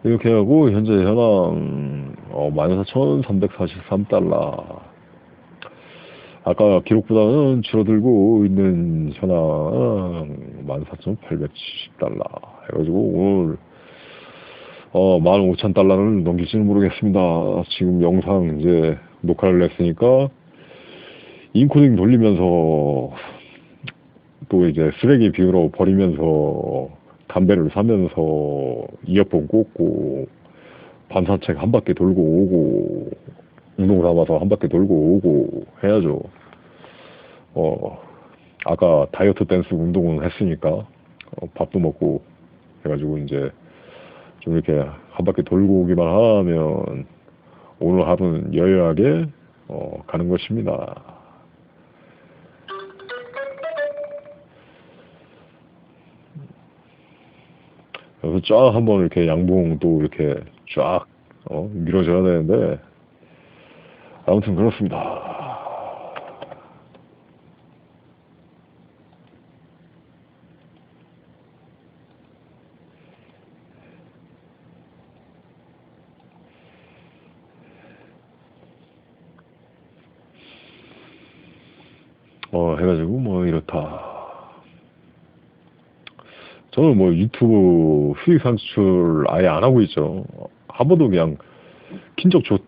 이렇게 하고 현재 현황 14,343달러. 아까 기록보다는 줄어들고 있는 현황 14,870달러 해가지고 오늘 15,000달러를 넘길지는 모르겠습니다. 지금 영상 이제 녹화를 했으니까 인코딩 돌리면서 또 이제 쓰레기 비우러 버리면서 담배를 사면서 이어폰 꽂고 밤산책 한 바퀴 돌고 오고 운동 삼아서 한 바퀴 돌고 오고 해야죠. 아까 다이어트 댄스 운동은 했으니까 밥도 먹고 해가지고 이제 좀 이렇게 한 바퀴 돌고 오기만 하면 오늘 하루는 여유하게 가는 것입니다. 그래서 쫙 한번 이렇게 양봉 또 이렇게 쫙 밀어줘야 되는데 아무튼 그렇습니다. 해가지고 뭐 이렇다. 저는 뭐 유튜브 수익 산출 아예 안 하고 있죠. 한 번도 그냥 킨 적조차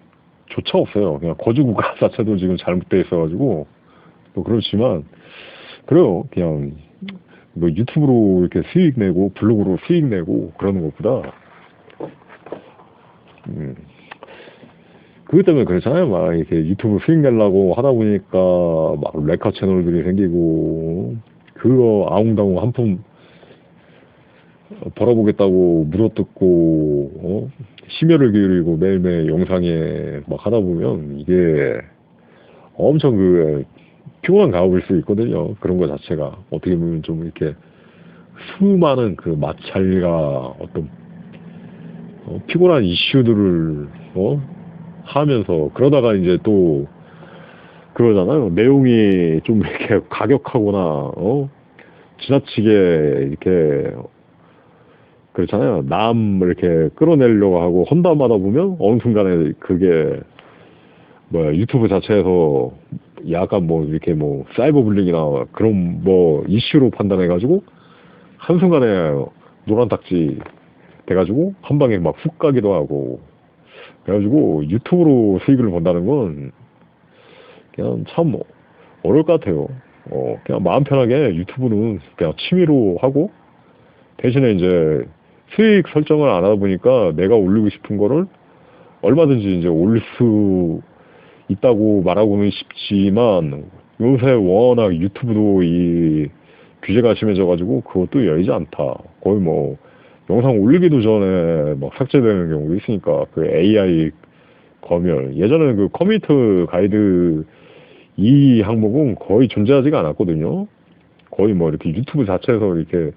없어요. 그냥 거주국가 자체도 지금 잘못되어 있어가지고 뭐 그렇지만 그래요. 그냥 뭐 유튜브로 이렇게 수익 내고 블로그로 수익 내고 그러는 것보다 그것 때문에 그렇잖아요. 막 이렇게 유튜브 수익 내려고 하다 보니까 막 레카 채널들이 생기고 그거 아웅다웅 한 푼 벌어보겠다고 물어뜯고 심혈을 기울이고 매일매일 영상에 막 하다 보면 이게 엄청 피곤한 가업일 수 있거든요. 그런 거 자체가 어떻게 보면 좀 이렇게 수많은 그 마찰과 어떤 피곤한 이슈들을 하면서 그러다가 이제 또 그러잖아요. 내용이 좀 이렇게 가격하거나 지나치게 이렇게 그렇잖아요. 남을 이렇게 끌어내려고 하고 헌담하다 보면 어느 순간에 그게 뭐야 유튜브 자체에서 약간 뭐 이렇게 뭐 사이버 불링이나 그런 뭐 이슈로 판단해가지고 한순간에 노란 딱지 돼가지고 한 방에 막 훅 가기도 하고 그래가지고 유튜브로 수익을 번다는 건 그냥 참 어려울 것 같아요. 그냥 마음 편하게 유튜브는 그냥 취미로 하고 대신에 이제 수익 설정을 안 하다 보니까 내가 올리고 싶은 거를 얼마든지 이제 올릴 수 있다고 말하고는 싶지만 요새 워낙 유튜브도 이 규제가 심해져가지고 그것도 여의지 않다. 거의 뭐 영상 올리기도 전에 막 삭제되는 경우도 있으니까 그 AI 검열 예전에는 그 커뮤니티 가이드 이 항목은 거의 존재하지가 않았거든요. 거의 뭐 이렇게 유튜브 자체에서 이렇게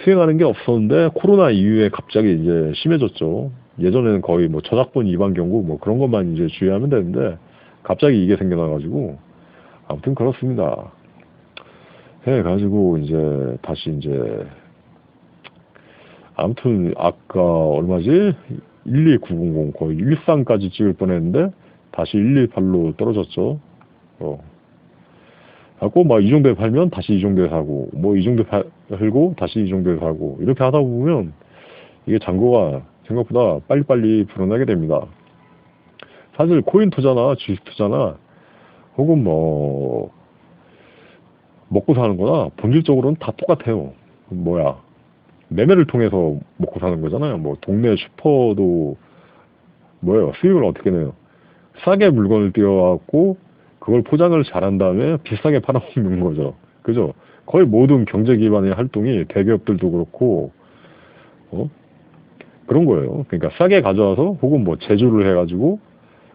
수행하는 게 없었는데 코로나 이후에 갑자기 이제 심해졌죠. 예전에는 거의 뭐 저작권 위반 경고 뭐 그런 것만 이제 주의하면 되는데 갑자기 이게 생겨나가지고 아무튼 그렇습니다. 해가지고 이제 다시 이제 아무튼 아까 얼마지? 12900 거의 13까지 찍을 뻔했는데 다시 118로 떨어졌죠. 하고 막 이 정도에 팔면 다시 이 정도에 사고 뭐 이 정도에 팔고 다시 이 정도에 사고 이렇게 하다 보면 이게 잔고가 생각보다 빨리빨리 불어나게 됩니다. 사실 코인 투자나 주식 투자나 혹은 뭐 먹고 사는 거나 본질적으로는 다 똑같아요. 뭐야 매매를 통해서 먹고 사는 거잖아요. 뭐 동네 슈퍼도 뭐예요 수익을 어떻게 내요? 싸게 물건을 띄워갖고 그걸 포장을 잘한 다음에 비싸게 팔아먹는 거죠. 그죠? 거의 모든 경제 기반의 활동이 대기업들도 그렇고, 그런 거예요. 그러니까 싸게 가져와서 혹은 뭐 제조를 해가지고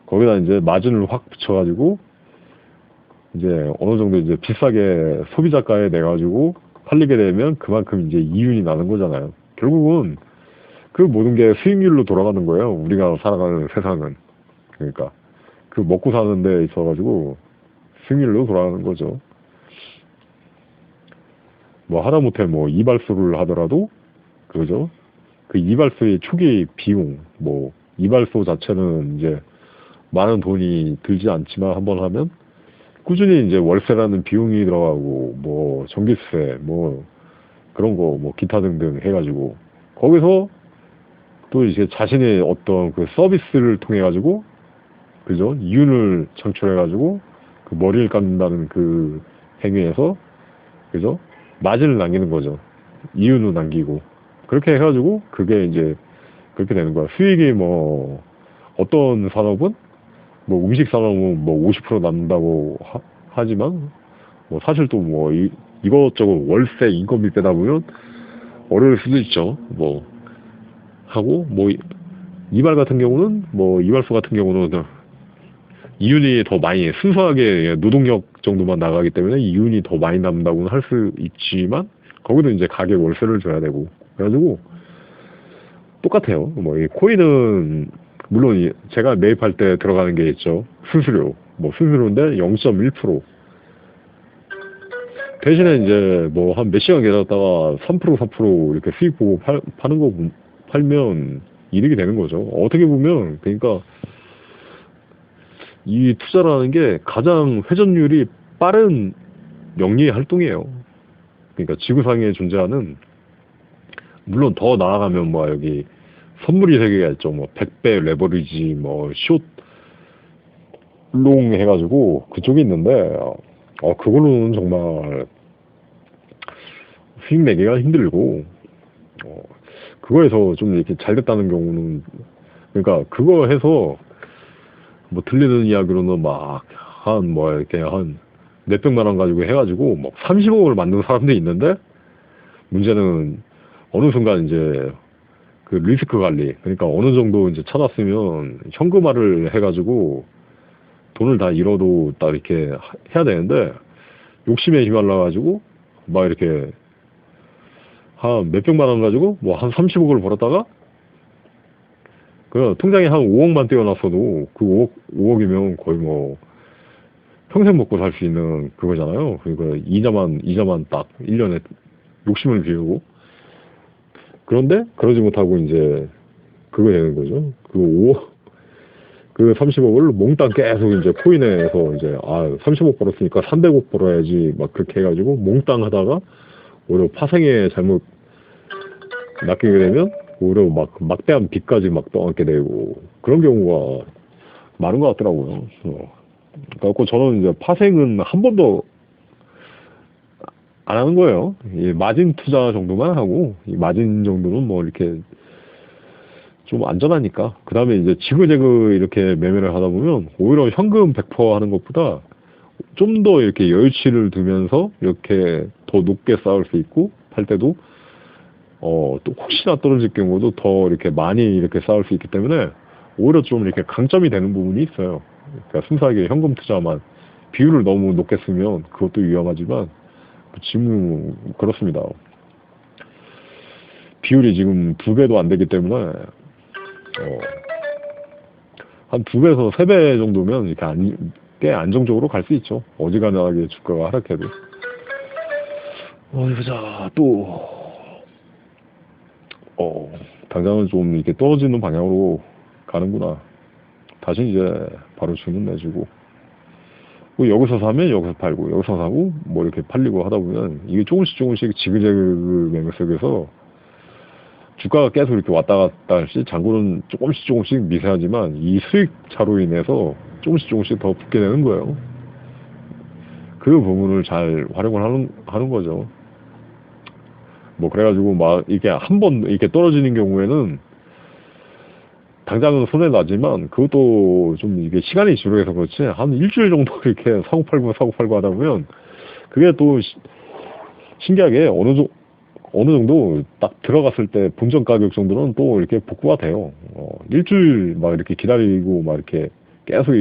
거기다 이제 마진을 확 붙여가지고 이제 어느 정도 이제 비싸게 소비자가에 내가지고 팔리게 되면 그만큼 이제 이윤이 나는 거잖아요. 결국은 그 모든 게 수익률로 돌아가는 거예요. 우리가 살아가는 세상은. 그러니까. 그 먹고 사는 데 있어가지고 승일로 돌아가는 거죠. 뭐 하다못해 뭐 이발소를 하더라도 그죠? 그 이발소의 초기 비용 뭐 이발소 자체는 이제 많은 돈이 들지 않지만 한번 하면 꾸준히 이제 월세라는 비용이 들어가고, 뭐, 전기세, 뭐, 그런 거, 뭐, 기타 등등 해가지고, 거기서 또 이제 자신의 어떤 그 서비스를 통해가지고, 그죠? 이윤을 창출해가지고, 그 머리를 감는다는 그 행위에서, 그죠? 마진을 남기는 거죠. 이윤을 남기고. 그렇게 해가지고, 그게 이제, 그렇게 되는 거야. 수익이 뭐, 어떤 산업은, 뭐, 음식 산업은 뭐, 50% 남는다고 하지만, 뭐, 사실 또 뭐, 이것저것 월세, 인건비 빼다 보면, 어려울 수도 있죠. 뭐, 하고, 뭐, 이발 같은 경우는, 뭐, 이발소 같은 경우는, 이윤이 더 많이, 순수하게 노동력 정도만 나가기 때문에 이윤이 더 많이 남는다고는 할 수 있지만, 거기도 이제 가게 월세를 줘야 되고. 그래가지고, 똑같아요. 뭐, 이 코인은, 물론 제가 매입할 때 들어가는 게 있죠. 수수료. 뭐, 수수료인데 0.1%. 대신에 이제 뭐, 한 몇 시간 기다렸다가 3%, 4% 이렇게 수익 보고 파는 거, 팔면 이득이 되는 거죠. 어떻게 보면, 그러니까, 이 투자라는 게 가장 회전율이 빠른 영리 활동이에요. 그러니까 지구상에 존재하는, 물론 더 나아가면 뭐 여기 선물이 세계가 있죠. 뭐 100배 레버리지, 뭐 숏롱 해가지고 그쪽이 있는데, 그거는 정말 수익 내기가 힘들고, 어, 그거에서 좀 이렇게 잘 됐다는 경우는, 그러니까 그거 해서 뭐 들리는 이야기로는 막 한 뭐 이렇게 한 몇백만 원 가지고 해가지고 뭐 30억을 만든 사람들이 있는데, 문제는 어느 순간 이제 그 리스크 관리, 그러니까 어느 정도 이제 찾았으면 현금화를 해가지고 돈을 다 잃어도 딱 이렇게 해야 되는데, 욕심에 휘말라가지고 막 이렇게 한 몇백만 원 가지고 뭐 한 30억을 벌었다가, 그 통장에 한 5억만 떼어놨어도 그 5억이면 거의 뭐 평생 먹고 살 수 있는 그거잖아요. 그러니까 이자만 딱 1년에 욕심을 비우고. 그런데 그러지 못하고 이제 그거 되는 거죠. 그 5억, 그 30억을 몽땅 계속 이제 코인에서 이제, 30억 벌었으니까 300억 벌어야지 막 그렇게 해가지고 몽땅 하다가 오히려 파생에 잘못 낚이게 되면 오히려 막 막대한 빚까지 막 떠안게 되고, 그런 경우가 많은 것 같더라고요. 그래갖고 저는 이제 파생은 한 번도 안 하는 거예요. 이 마진 투자 정도만 하고, 이 마진 정도는 뭐 이렇게 좀 안전하니까. 그 다음에 이제 지그재그 이렇게 매매를 하다 보면 오히려 현금 100% 하는 것보다 좀 더 이렇게 여유치를 두면서 이렇게 더 높게 쌓을 수 있고, 팔 때도 또 혹시나 떨어질 경우도 더 이렇게 많이 이렇게 쌓을 수 있기 때문에 오히려 좀 이렇게 강점이 되는 부분이 있어요. 그러니까 순수하게 현금 투자만, 비율을 너무 높게 쓰면 그것도 위험하지만, 지금 그렇습니다. 비율이 지금 2배도 안 되기 때문에, 한 2배에서 3배 정도면 이렇게 꽤 안정적으로 갈 수 있죠. 어지간하게 주가가 하락해도. 보자, 또, 당장은 좀 이렇게 떨어지는 방향으로 가는구나. 다시 이제 바로 주문 내주고, 뭐 여기서 사면 여기서 팔고, 여기서 사고, 뭐 이렇게 팔리고 하다 보면 이게 조금씩 지그재그 매매 속에서 주가가 계속 이렇게 왔다 갔다 할시, 장고는 조금씩 미세하지만 이 수익차로 인해서 조금씩 더 붙게 되는 거예요. 그 부분을 잘 활용을 하는 거죠. 뭐 그래가지고 막 이게 한 번 이렇게 떨어지는 경우에는 당장은 손해 나지만, 그것도 좀 이게 시간이 지루해서 그렇지 한 일주일 정도 이렇게 사고 팔고 하다 보면 그게 또 신기하게 어느 정도 딱 들어갔을 때 본전 가격 정도는 또 이렇게 복구가 돼요. 일주일 막 이렇게 기다리고 막 이렇게 계속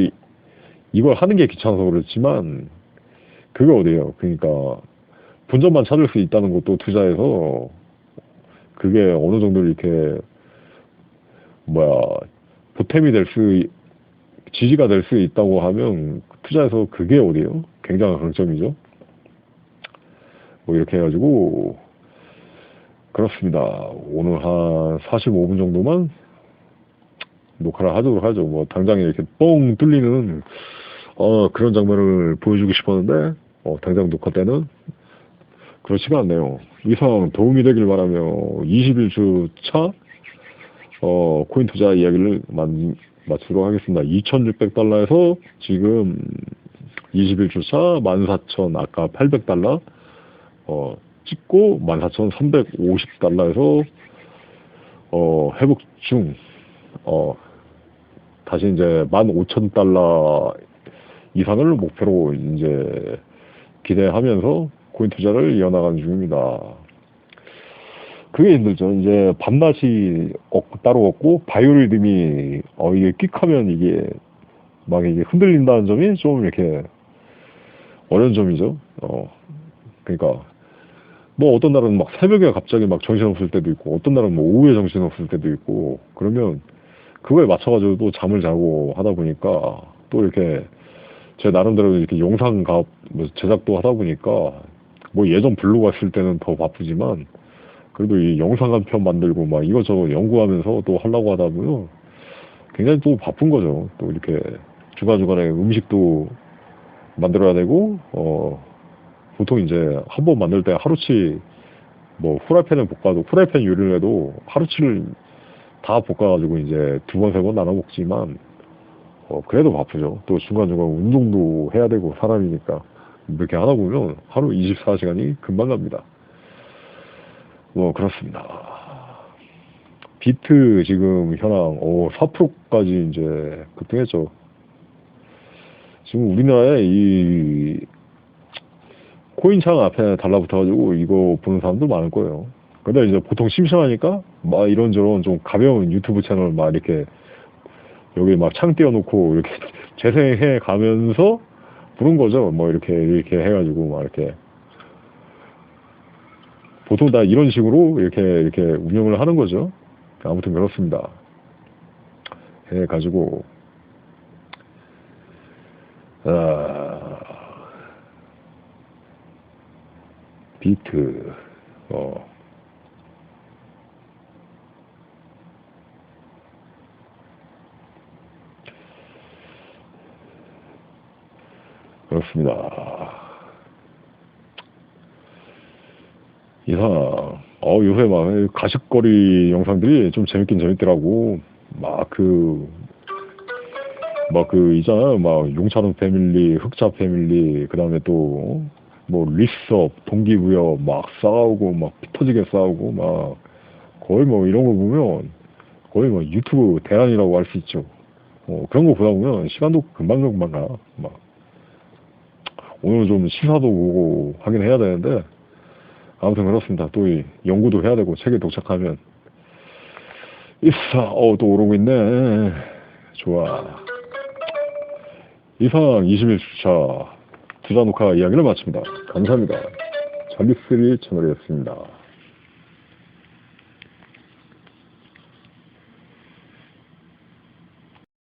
이걸 하는 게 귀찮아서 그렇지만, 그게 어디예요. 그러니까 본전만 찾을 수 있다는 것도 투자해서 그게 어느 정도 이렇게 보탬이 지지가 될 수 있다고 하면 투자해서 그게 어디예요. 굉장한 강점이죠. 뭐 이렇게 해가지고 그렇습니다. 오늘 한 45분 정도만 녹화를 하도록 하죠. 뭐 당장에 이렇게 뻥 뚫리는, 그런 장면을 보여주고 싶었는데, 당장 녹화 때는 그렇지가 않네요. 이상 도움이 되길 바라며 21주 차, 코인 투자 이야기를 마치도록 하겠습니다. 2,600달러에서 지금 21주 차 14,000, 아까 800달러, 찍고 14,350달러에서, 회복 중, 다시 이제 15,000달러 이상을 목표로 이제 기대하면서 코인 투자를 이어나가는 중입니다. 그게 힘들죠. 이제 밤낮이 따로 없고 바이오리듬이 이게 끽하면 이게 막 이게 흔들린다는 점이 좀 이렇게 어려운 점이죠. 그러니까 뭐 어떤 날은 막 새벽에 갑자기 막 정신없을 때도 있고 어떤 날은 뭐 오후에 정신없을 때도 있고 그러면 그거에 맞춰가지고 또 잠을 자고 하다 보니까 또 이렇게 제 나름대로 이렇게 영상 뭐 제작도 하다 보니까 뭐 예전 블로그 했을 때는 더 바쁘지만 그래도 이 영상 한 편 만들고 막 이것저것 연구하면서 또 하려고 하다 보면 굉장히 또 바쁜 거죠. 또 이렇게 중간중간에 음식도 만들어야 되고 보통 이제 한 번 만들 때 하루치 뭐 후라이팬을 볶아도 후라이팬 요리를 해도 하루치를 다 볶아가지고 이제 두 번, 세 번 나눠 먹지만 그래도 바쁘죠. 또 중간중간 운동도 해야 되고 사람이니까 이렇게 하다 보면 하루 24시간이 금방 갑니다. 뭐 그렇습니다. 비트 지금 현황 4%까지 이제 급등했죠. 지금 우리나라에 이 코인창 앞에 달라붙어가지고 이거 보는 사람도 많을 거예요. 근데 이제 보통 심심하니까 막 이런저런 좀 가벼운 유튜브 채널 막 이렇게 여기 막 창 띄워놓고 이렇게 재생해 가면서 보는 거죠. 뭐 이렇게 해가지고 막 이렇게 보통 다 이런 식으로 이렇게 운영을 하는 거죠. 아무튼 그렇습니다. 해가지고 비트 그렇습니다. 이상 요새 막 가십거리 영상들이 좀 재밌긴 재밌더라고. 막 있잖아요. 막 용찬호 패밀리, 흑자 패밀리, 그 다음에 또 뭐 리스업, 동기부여 막 싸우고 막 피 터지게 싸우고 막 거의 뭐 이런 거 보면 거의 뭐 유튜브 대란이라고 할 수 있죠. 그런 거 보다 보면 시간도 금방 가. 막 오늘 좀 시사도 보고 하긴 해야 되는데 아무튼 그렇습니다. 또 연구도 해야 되고 책에 도착하면 또 오르고 있네. 좋아. 이상 21주차 투자 녹화 이야기를 마칩니다. 감사합니다. 자비스리 채널이었습니다.